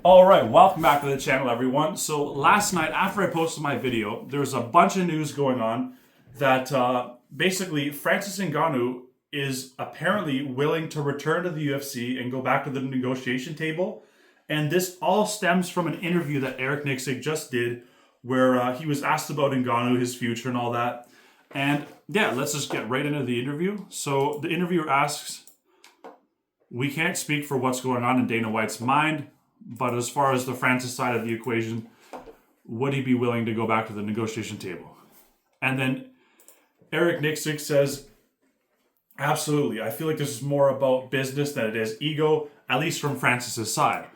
All right, welcome back to the channel, everyone. So last night, after I posted my video, there was a bunch of news going on that basically Francis Ngannou is apparently willing to return to the UFC and go back to the negotiation table. And this all stems from an interview that Eric Nicksick just did, where he was asked about Ngannou, his future, and all that. And yeah, let's just get right into the interview. So the interviewer asks, "We can't speak for what's going on in Dana White's mind. But as far as the Francis side of the equation, would he be willing to go back to the negotiation table?" And then Eric Nicksick says, "Absolutely. I feel like this is more about business than it is ego, at least from Francis's side."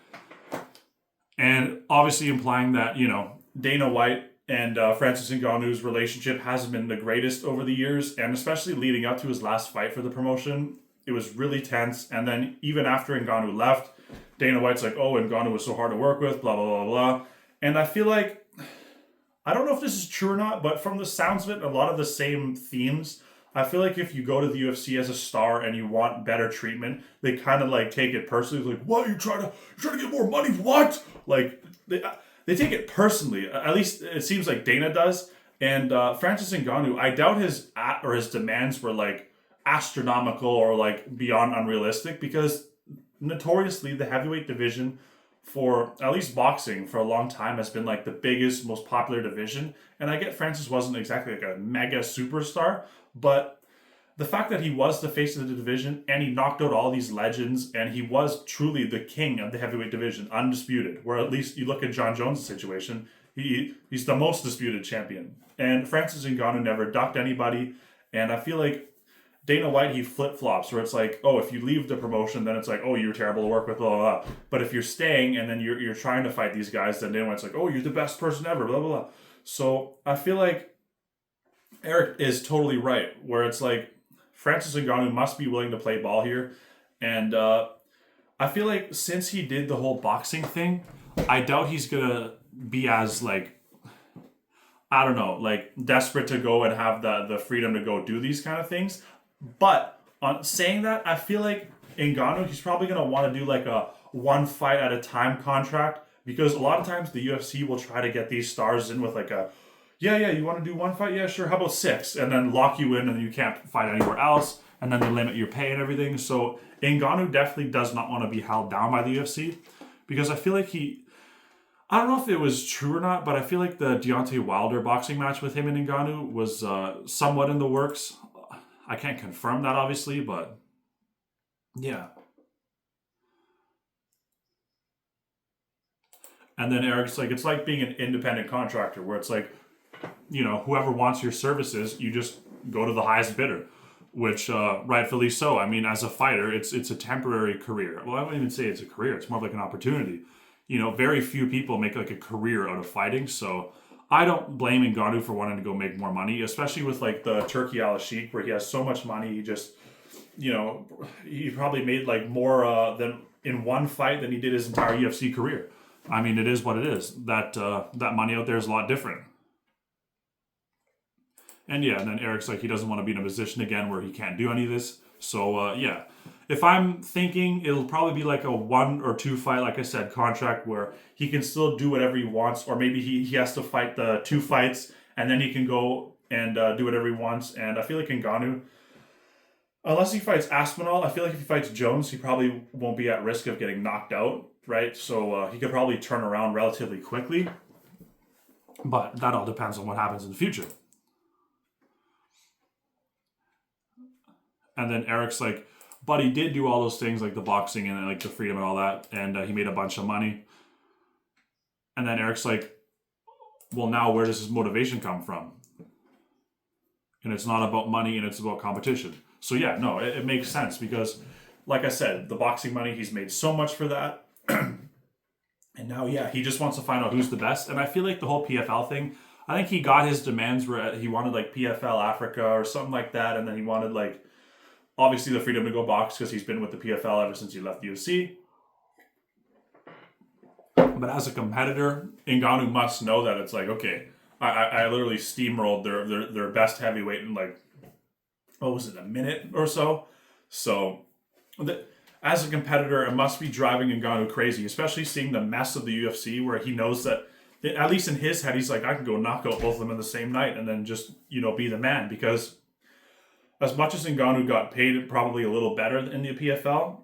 And obviously implying that, Dana White and Francis Ngannou's relationship hasn't been the greatest over the years, and especially leading up to his last fight for the promotion, it was really tense. And then even after Ngannou left, Dana White's like, "Oh, Ngannou was so hard to work with, blah, blah, blah, blah." And I feel like, I don't know if this is true or not, but from the sounds of it, a lot of the same themes. I feel like if you go to the UFC as a star and you want better treatment, they kind of like take it personally. Like, "What, you're trying to get more money? What?" Like, they take it personally. At least it seems like Dana does. And Francis Ngannou, I doubt his demands were like astronomical or like beyond unrealistic, because notoriously the heavyweight division for at least boxing for a long time has been like the biggest, most popular division. And I get Francis wasn't exactly like a mega superstar, but the fact that he was the face of the division and he knocked out all these legends and he was truly the king of the heavyweight division, undisputed. Where at least you look at John Jones' situation, he's the most disputed champion. And Francis Ngannou never ducked anybody. And I feel like Dana White, he flip-flops, where it's like, oh, if you leave the promotion, then it's like, oh, you're terrible to work with, blah, blah, blah. But if you're staying and then you're trying to fight these guys, then Dana White's like, oh, you're the best person ever, blah, blah, blah. So I feel like Eric is totally right, where it's like Francis Ngannou must be willing to play ball here. And I feel like since he did the whole boxing thing, I doubt he's going to be as like, I don't know, like desperate to go and have the freedom to go do these kind of things. But on saying that, I feel like Ngannou, he's probably going to want to do like a one fight at a time contract, because a lot of times the UFC will try to get these stars in with like a, yeah, you want to do one fight? Yeah, sure. How about 6? And then lock you in and you can't fight anywhere else. And then they limit your pay and everything. So Ngannou definitely does not want to be held down by the UFC, because I feel like I don't know if it was true or not, but I feel like the Deontay Wilder boxing match with him and Ngannou was somewhat in the works. I can't confirm that, obviously, but yeah. And then Eric's like, it's like being an independent contractor, where it's like, whoever wants your services, you just go to the highest bidder, which rightfully so. I mean, as a fighter, it's a temporary career. Well, I wouldn't even say it's a career. It's more like an opportunity. Very few people make like a career out of fighting. So I don't blame Ngannou for wanting to go make more money, especially with like the Turkey Al Sheikh, where he has so much money. He just, he probably made like more than in one fight than he did his entire UFC career. I mean, it is what it is. That money out there is a lot different. And yeah, and then Eric's like, he doesn't want to be in a position again where he can't do any of this. So yeah, if I'm thinking, it'll probably be like a 1 or 2 fight, like I said, contract, where he can still do whatever he wants, or maybe he has to fight the 2 fights and then he can go and do whatever he wants. And I feel like Ngannou, unless he fights Aspinall, I feel like if he fights Jones, he probably won't be at risk of getting knocked out, right? So he could probably turn around relatively quickly. But that all depends on what happens in the future. And then Eric's like, but he did do all those things like the boxing and like the freedom and all that, and he made a bunch of money. And then Eric's like, well, now where does his motivation come from? And it's not about money, and it's about competition. So yeah, no, it makes sense, because like I said, the boxing money, he's made so much for that. And now, yeah, he just wants to find out who's the best. And I feel like the whole PFL thing, I think he got his demands where he wanted like PFL Africa or something like that. And then he wanted like, obviously the freedom to go box, because he's been with the PFL ever since he left the UFC. But as a competitor, Ngannou must know that it's like, okay, I literally steamrolled their best heavyweight in like, what was it, a minute or so? So as a competitor, it must be driving Ngannou crazy, especially seeing the mess of the UFC where he knows that, at least in his head, he's like, I can go knock out both of them in the same night and then just, be the man. Because as much as Ngannou got paid probably a little better in the PFL,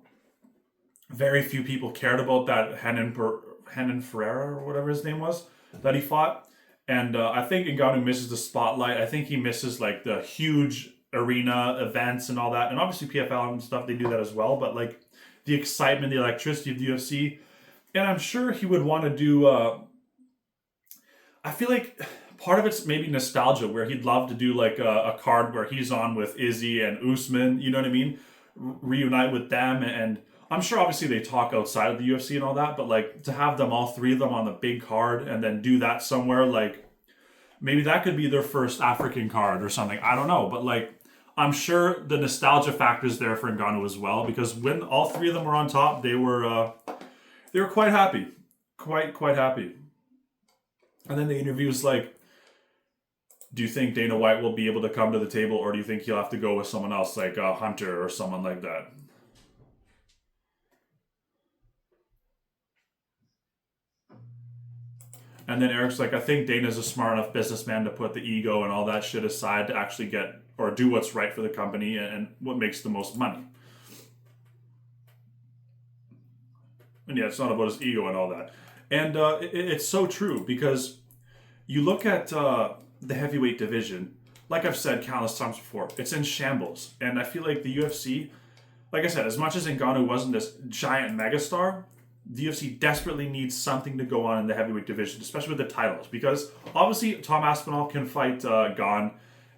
very few people cared about that Henan Ferreira or whatever his name was that he fought. And I think Ngannou misses the spotlight. I think he misses like the huge arena events and all that. And obviously PFL and stuff, they do that as well. But like the excitement, the electricity of the UFC. And I'm sure he would want to do... I feel like part of it's maybe nostalgia, where he'd love to do like a card where he's on with Izzy and Usman, you know what I mean? Reunite with them. And I'm sure obviously they talk outside of the UFC and all that, but like to have them, all three of them on the big card and then do that somewhere, like maybe that could be their first African card or something. I don't know. But like, I'm sure the nostalgia factor is there for Ngannou as well, because when all three of them were on top, they were quite happy. Quite happy. And then the interview's like, do you think Dana White will be able to come to the table, or do you think he'll have to go with someone else like Hunter or someone like that? And then Eric's like, I think Dana's a smart enough businessman to put the ego and all that shit aside to actually get or do what's right for the company and what makes the most money. And yeah, it's not about his ego and all that. And it's so true, because you look at the heavyweight division, like I've said countless times before, it's in shambles. And I feel like the UFC, like I said, as much as Ngannou wasn't this giant megastar, the UFC desperately needs something to go on in the heavyweight division, especially with the titles. Because obviously Tom Aspinall can fight Gon,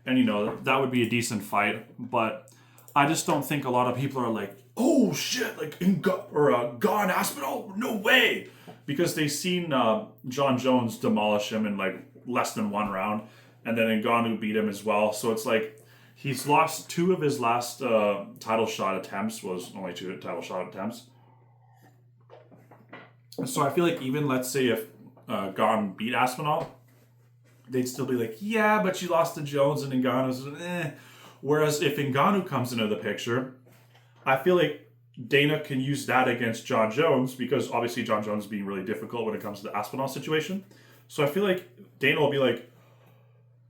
and that would be a decent fight. But I just don't think a lot of people are like, oh shit, like Gon Aspinall, no way. Because they've seen John Jones demolish him in like less than one round, and then Ngannou beat him as well. So it's like he's lost two of his last title shot attempts. Was only two title shot attempts. So I feel like even, let's say, if Gon beat Aspinall, they'd still be like, yeah, but you lost to Jones and Ngannou's eh. Whereas if Ngannou comes into the picture, I feel like Dana can use that against John Jones, because obviously John Jones is being really difficult when it comes to the Aspinall situation. So I feel like Dana will be like,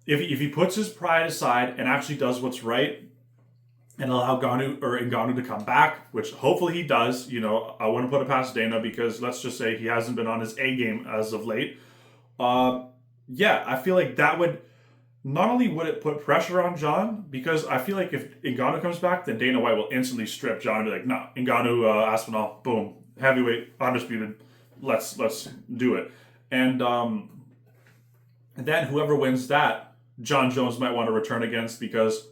if he puts his pride aside and actually does what's right and allow Ngannou to come back, which hopefully he does, I wouldn't put it past Dana, because let's just say he hasn't been on his A game as of late. Yeah, I feel like that would... Not only would it put pressure on John, because I feel like if Ngannou comes back, then Dana White will instantly strip John and be like, no, Ngannou, Aspinall, boom, heavyweight, undisputed, let's do it. And then whoever wins that, John Jones might want to return against, because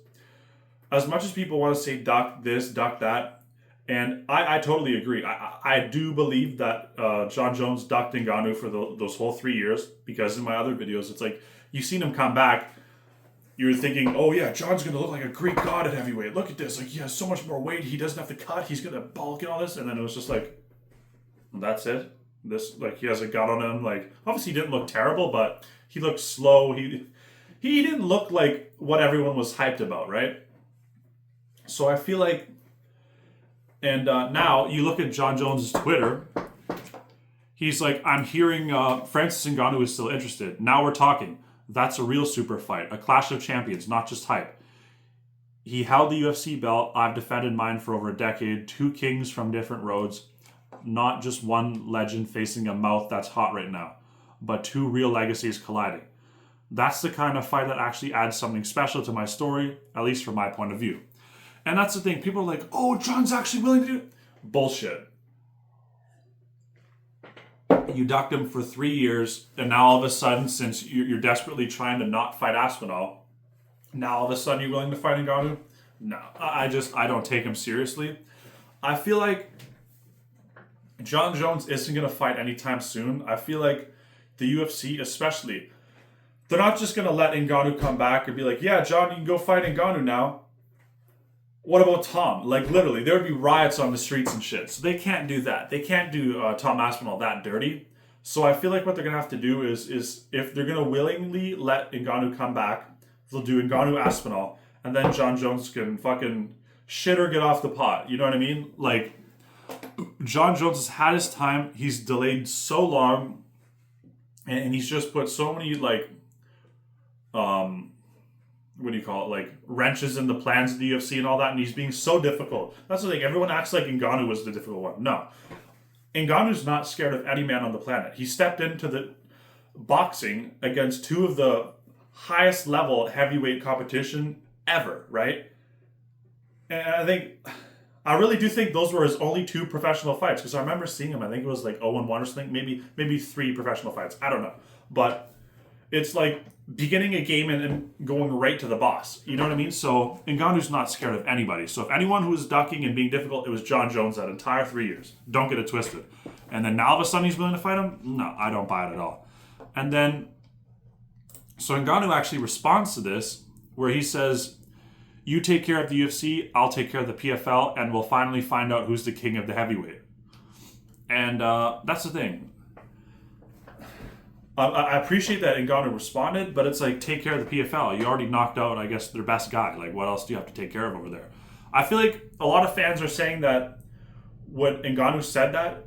as much as people want to say duck this, duck that, and I totally agree. I do believe that John Jones ducked Ngannou for those whole 3 years, because in my other videos, it's like, you've seen him come back, you're thinking, oh yeah, John's going to look like a Greek god at heavyweight. Look at this. Like, he has so much more weight. He doesn't have to cut. He's going to bulk and all this. And then it was just like, that's it. This, like, he has a gut on him. Like, obviously he didn't look terrible, but he looked slow. He didn't look like what everyone was hyped about, right? So I feel like, and now you look at John Jones' Twitter, he's like, I'm hearing Francis Ngannou is still interested. Now we're talking. That's a real super fight. A clash of champions, not just hype. He held the UFC belt. I've defended mine for over a decade. Two kings from different roads. Not just one legend facing a mouth that's hot right now, but two real legacies colliding. That's the kind of fight that actually adds something special to my story, at least from my point of view. And that's the thing. People are like, oh, John's actually willing to do it. Bullshit. You ducked him for 3 years, and now all of a sudden, since you're desperately trying to not fight Aspinall, now all of a sudden you're willing to fight Ngannou? No, I don't take him seriously. I feel like John Jones isn't going to fight anytime soon. I feel like the UFC especially, they're not just going to let Ngannou come back and be like, yeah, John, you can go fight Ngannou now. What about Tom? Like, literally, there would be riots on the streets and shit. So they can't do that. They can't do Tom Aspinall that dirty. So I feel like what they're going to have to do is if they're going to willingly let Ngannou come back, they'll do Ngannou Aspinall, and then John Jones can fucking shit or get off the pot. You know what I mean? Like, John Jones has had his time. He's delayed so long, and he's just put so many like, what do you call it? Like wrenches in the plans of the UFC and all that. And he's being so difficult. That's the thing. Everyone acts like Ngannou was the difficult one. No, Ngannou's not scared of any man on the planet. He stepped into the boxing against two of the highest level heavyweight competition ever, right? And I really do think those were his only two professional fights, because I remember seeing him. I think it was like 0-1 or something, maybe 3 professional fights. I don't know, but it's like beginning a game and going right to the boss. You know what I mean? So Ngannou's not scared of anybody. So if anyone who was ducking and being difficult, it was John Jones that entire 3 years. Don't get it twisted. And then now all of a sudden he's willing to fight him? No, I don't buy it at all. And then, so Ngannou actually responds to this, where he says, you take care of the UFC, I'll take care of the PFL, and we'll finally find out who's the king of the heavyweight. And that's the thing. I appreciate that Ngannou responded, but it's like, take care of the PFL. You already knocked out, I guess, their best guy. Like, what else do you have to take care of over there? I feel like a lot of fans are saying that when Ngannou said that,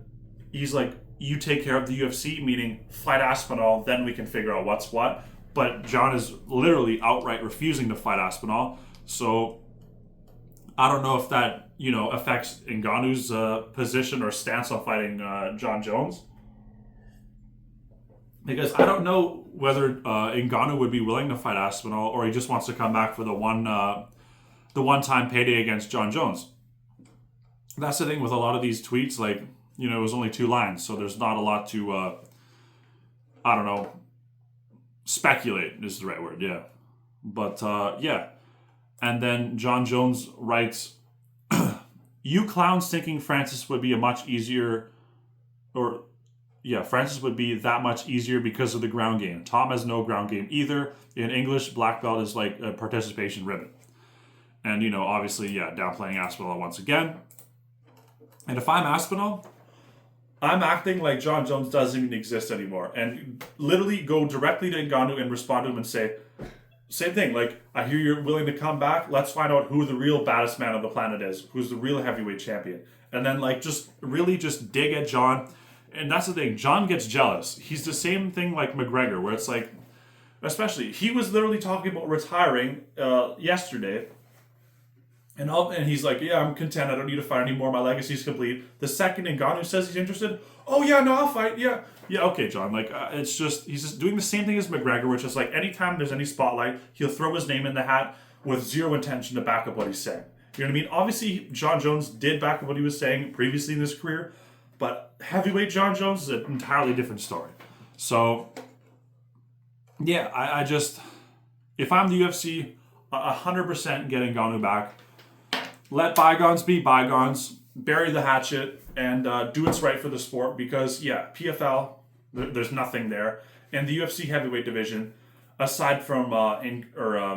he's like, you take care of the UFC, meaning fight Aspinall, then we can figure out what's what. But John is literally outright refusing to fight Aspinall. So I don't know if that, affects Ngannou's position or stance on fighting John Jones. Because I don't know whether Ngannou would be willing to fight Aspinall, or he just wants to come back for the one-time payday against John Jones. That's the thing with a lot of these tweets, like, it was only 2 lines, so there's not a lot to, speculate is the right word, yeah. But, yeah. And then John Jones writes, you clowns thinking Francis would be Francis would be that much easier because of the ground game. Tom has no ground game either. In English, black belt is like a participation ribbon. And, obviously, downplaying Aspinall once again. And if I'm Aspinall, I'm acting like John Jones doesn't even exist anymore, and literally go directly to Ngannou and respond to him and say, same thing, like, I hear you're willing to come back, let's find out who the real baddest man on the planet is, who's the real heavyweight champion. And then, like, just dig at John. And that's the thing, John gets jealous. He's the same thing like McGregor, where it's like, especially, he was literally talking about retiring yesterday. And he's like, yeah, I'm content. I don't need to fight anymore. My legacy's complete. The second Ngannou says he's interested, oh yeah, no, I'll fight. Yeah, okay, John. Like, he's just doing the same thing as McGregor, which is like, anytime there's any spotlight, he'll throw his name in the hat with zero intention to back up what he's saying. You know what I mean? Obviously, John Jones did back up what he was saying previously in his career, but heavyweight John Jones is an entirely different story. So, yeah, I just, if I'm the UFC, 100% getting Ngannou back. Let bygones be bygones, bury the hatchet, and do what's right for the sport, because, PFL, there's nothing there. And the UFC heavyweight division, aside from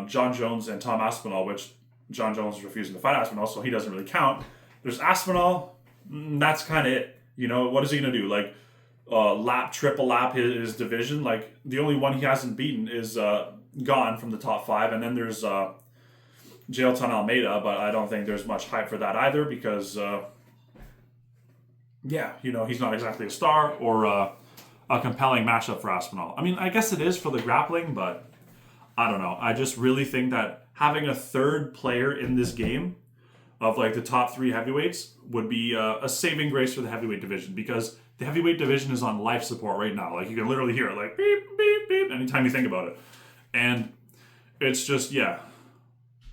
John Jones and Tom Aspinall, which John Jones is refusing to fight Aspinall, so he doesn't really count. There's Aspinall, that's kind of it. What is he going to do? Like, triple lap his division? Like, the only one he hasn't beaten is gone from the top 5, and then there's Jailton Almeida, but I don't think there's much hype for that either, because, he's not exactly a star or a compelling matchup for Aspinall. I mean, I guess it is for the grappling, but I don't know. I just really think that having a third player in this game of, like, the top 3 heavyweights would be a saving grace for the heavyweight division, because the heavyweight division is on life support right now. Like, you can literally hear it, like, beep, beep, beep, anytime you think about it. And it's just,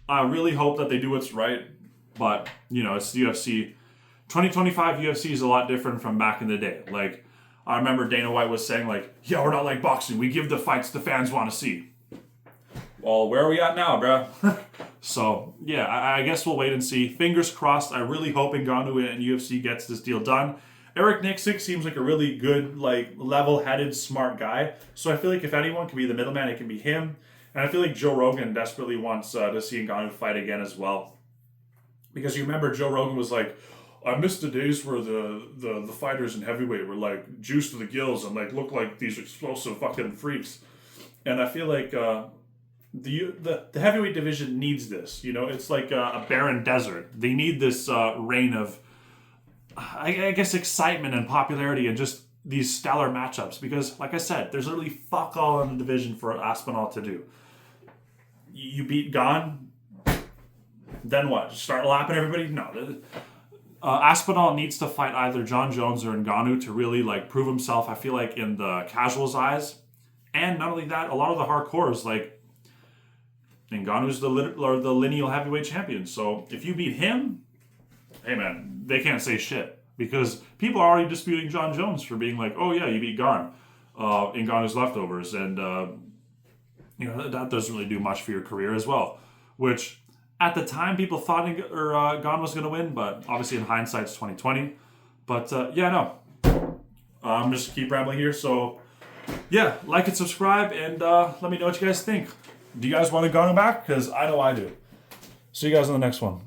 I really hope that they do what's right, but, it's the UFC. 2025 UFC is a lot different from back in the day. Like, I remember Dana White was saying, like, we're not like boxing. We give the fights the fans want to see. Well, where are we at now, bro? So, I guess we'll wait and see. Fingers crossed. I really hope Ngannou and UFC gets this deal done. Eric Nicksick seems like a really good, like, level-headed, smart guy. So I feel like if anyone can be the middleman, it can be him. And I feel like Joe Rogan desperately wants to see Ngannou fight again as well. Because you remember Joe Rogan was like, I miss the days where the fighters in heavyweight were like juiced to the gills and like looked like these explosive fucking freaks. And I feel like the heavyweight division needs this. It's like a barren desert. They need this reign of I guess, excitement and popularity and just these stellar matchups. Because, like I said, there's literally fuck all in the division for Aspinall to do. You beat Gon, then what? Just start lapping everybody? No. Aspinall needs to fight either John Jones or Ngannou to really like prove himself. I feel like in the casuals' eyes, and not only that, a lot of the hardcores like Ngannou's the lineal heavyweight champion. So if you beat him, hey man, they can't say shit because people are already disputing John Jones for being like, oh yeah, you beat Gon in Ngannou's leftovers, and that doesn't really do much for your career as well. Which at the time people thought Gon was going to win, but obviously in hindsight it's 2020. But I'm just keep rambling here. So yeah, like and subscribe, and let me know what you guys think. Do you guys want Ngannou back? Because I know I do. See you guys in the next one.